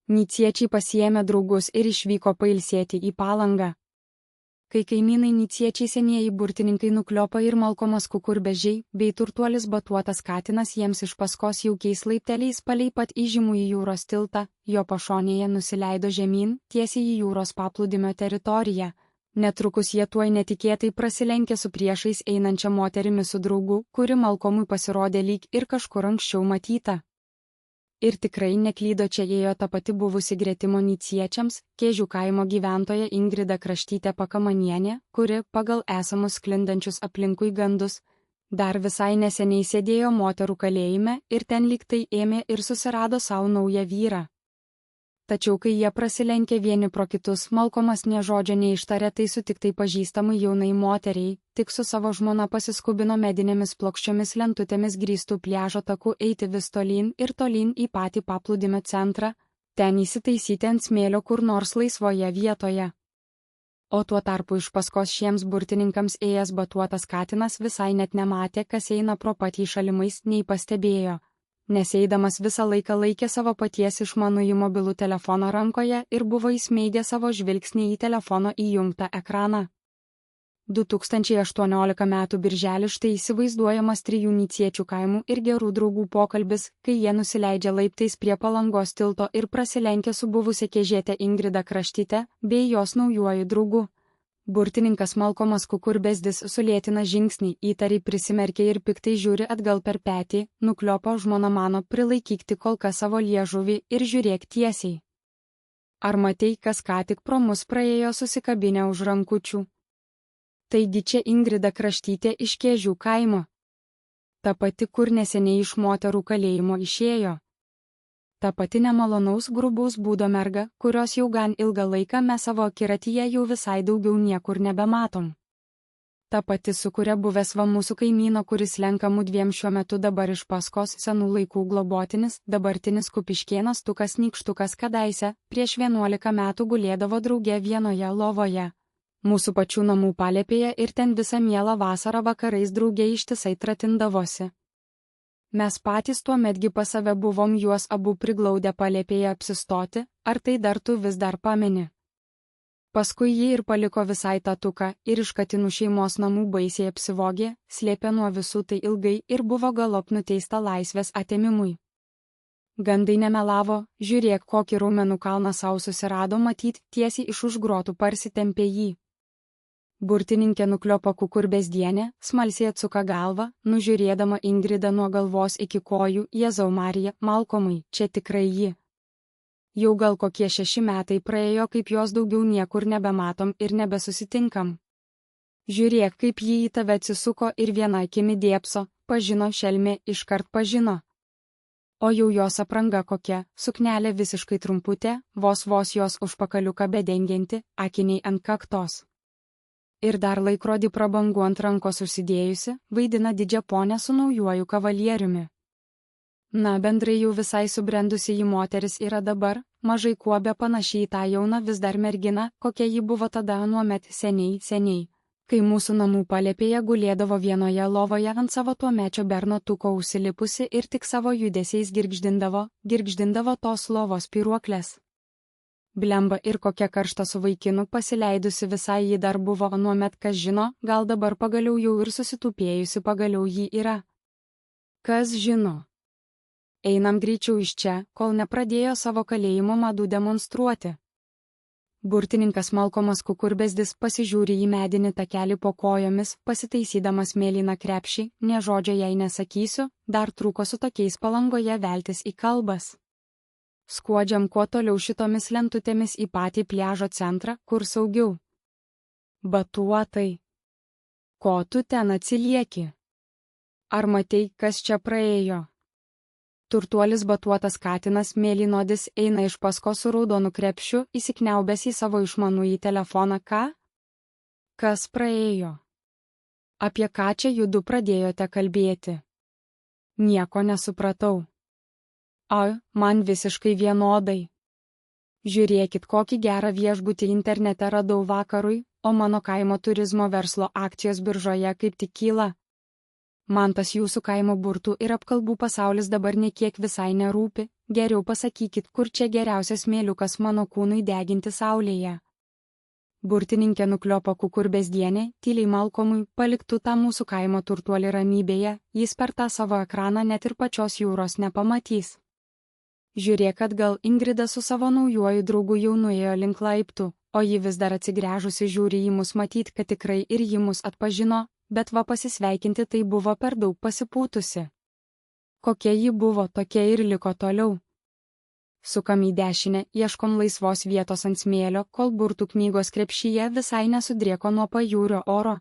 Niciečiai pasiėmė draugus ir išvyko pailsėti į Palangą. Kai kaimynai niciečiai senieji burtininkai Nukliopa ir Malkomas Kukurbežiai bei turtuolis Batuotas Katinas jiems iš paskos jaukiais laipteliais palei pat įžymųjį jūros tiltą, jo pašonėje nusileido žemyn, tiesiai į jūros paplūdimio teritoriją. Netrukus jie tuoj netikėtai prasilenkė su priešais einančia moterimi su draugu, kuri Malkomui pasirodė lyg ir kažkur anksčiau matyta. Ir tikrai neklydo, čia ėjo ta pati buvusi Gretimo niciečiams, Kėžių kaimo gyventoja Ingrida Kraštytė Pakamanienė, kuri, pagal esamus sklindančius aplinkui gandus, dar visai neseniai sėdėjo moterų kalėjime ir ten lyg tai ėmė ir susirado savo naują vyrą. Tačiau kai jie prasilenkė vieni pro kitus, Malkomas nė žodžio neištarė tai sutiktai pažįstamai jaunai moteriai, tik su savo žmona pasiskubino medinėmis plokščiomis lentutėmis grįstų pliažo taku eiti vis tolyn ir tolyn į patį paplūdimio centrą, ten įsitaisyti ant smėlio kur nors laisvoje vietoje. O tuo tarpu iš paskos šiems burtininkams ėjęs Batuotas Katinas visai net nematė, kas eina pro pat jį šalimais, nei pastebėjo. Nes eidamas visą laiką laikė savo paties išmanųjį mobilų telefoną rankoje ir buvo įsmeigę savo žvilgsnį į telefono įjungtą ekraną. 2018 m. birželį štai įsivaizduojamas trijų niciečių kaimų ir gerų draugų pokalbis, kai jie nusileidžia laiptais prie Palangos tilto ir prasilenkia su buvusia Kėžiete Ingrida Kraštyte bei jos naujuoju draugu. Burtininkas Malkomas Kukurbezdis sulėtina žingsnį, įtariai prisimerkia ir piktai žiūri atgal per petį, Nukliopo žmona mano prilaikyk tik kol kas savo liežuvį ir žiūrėk tiesiai. Ar matei, kas ką tik pro mus praėjo susikabinę už rankučių? Taigi čia Ingrida Kraštytė iš Kėžių kaimo. Ta pati, kur neseniai iš moterų kalėjimo išėjo. Ta pati nemalonaus grubaus būdo merga, kurios jau gan ilgą laiką mes savo akiratyje jau visai daugiau niekur nebematom. Ta pati, su kuria buvęs va mūsų kaimyno, kuris lenka mudviem šiuo metu dabar iš paskos senų laikų globotinis, dabartinis Kupiškėnas Tukas Nykštukas kadaise, prieš 11 metų gulėdavo drauge vienoje lovoje. Mūsų pačių namų palėpėje ir ten visą mielą vasarą vakarais drauge ištisai tratindavosi. Mes patys tuo metgi pas save buvom juos abu priglaudę palėpėje apsistoti, ar tai dar tu vis dar pameni? Paskui jį ir paliko visai tą Tuką ir iš Katinų šeimos namų baisiai apsivogė, slėpė nuo visų tai ilgai ir buvo galop nuteista laisvės atėmimui. Gandai nemelavo, žiūrėk kokį raumenų kalną sau susirado, matyt tiesiai iš už grotų parsitempė jį. Burtininkė Nukliopa Kukurbezdienė smalsiai atsuka galvą, nužiūrėdama Ingridą nuo galvos iki kojų, Jėzau Marija, Malkomai, čia tikrai ji. Jau gal kokie 6 metai praėjo, kaip jos daugiau niekur nebematom ir nebesusitinkam. Žiūrėk, kaip ji į tave atsisuko ir viena akimi dėpso, pažino šelmė, iškart pažino. O jau jos apranga kokia, suknelė visiškai trumputė, vos jos užpakaliuką bedengianti, akiniai ant kaktos. Ir dar laikrodį prabangų ant rankos užsidėjusi, vaidina didžią ponę su naujuoju kavalieriumi. Na, bendrai jau visai subrendusi ji moteris yra dabar, mažai kuo be panašiai į tą jauną vis dar merginą, kokia ji buvo tada anuomet seniai, kai mūsų namų palėpėje gulėdavo vienoje lovoje ant savo tuomečio Berno Tuko užsilipusi ir tik savo judesiais girgždindavo tos lovos spyruoklės. Blemba ir kokia karšta su vaikinu pasileidusi visai ji dar buvo anuomet, kas žino, gal dabar pagaliau jau ir susitupėjusi pagaliau ji yra. Kas žino? Einam greičiau iš čia, kol nepradėjo savo kalėjimo madų demonstruoti. Burtininkas Malkomas Kukurbezdis pasižiūri į medinį takelį po kojomis, pasitaisydamas mėlyną krepšį, nė žodžio jai nesakysiu, dar trūko su tokiais Palangoje veltis į kalbas. Skuodžiam kuo toliau šitomis lentutėmis į patį pliažo centrą, kur saugiau. Batuotai. Ko tu ten atsilieki? Ar matei, kas čia praėjo? Turtuolis Batuotas Katinas mėlynodis eina iš paskos su raudonu krepšiu, įsikniaubęs į savo išmanųjį telefoną. Ką? Kas praėjo? Apie ką čia judu pradėjote kalbėti? Nieko nesupratau. Man visiškai vienodai. Žiūrėkit, kokį gerą viešbutį internete radau vakarui, o mano kaimo turizmo verslo akcijos biržoje kaip tik kyla. Man tas jūsų kaimo burtų ir apkalbų pasaulis dabar niekiek visai nerūpi, geriau pasakykit, kur čia geriausias smėliukas mano kūnui deginti saulėje. Burtininkė nukliopo Kukurbezdienė, tyliai Malkomui, paliktų tą mūsų kaimo turtuolį ramybėje, jis per tą savo ekraną net ir pačios jūros nepamatys. Žiūrėk atgal, Ingrida su savo naujuoju draugu jau nuėjo link laiptų, o ji vis dar atsigręžusi žiūri į mus, matyt, kad tikrai ir ji mus atpažino, bet va pasisveikinti tai buvo per daug pasipūtusi. Kokia ji buvo, tokia ir liko toliau. Sukam į dešinę, ieškom laisvos vietos ant smėlio, kol burtų knygos krepšyje visai nesudrieko nuo pajūrio oro.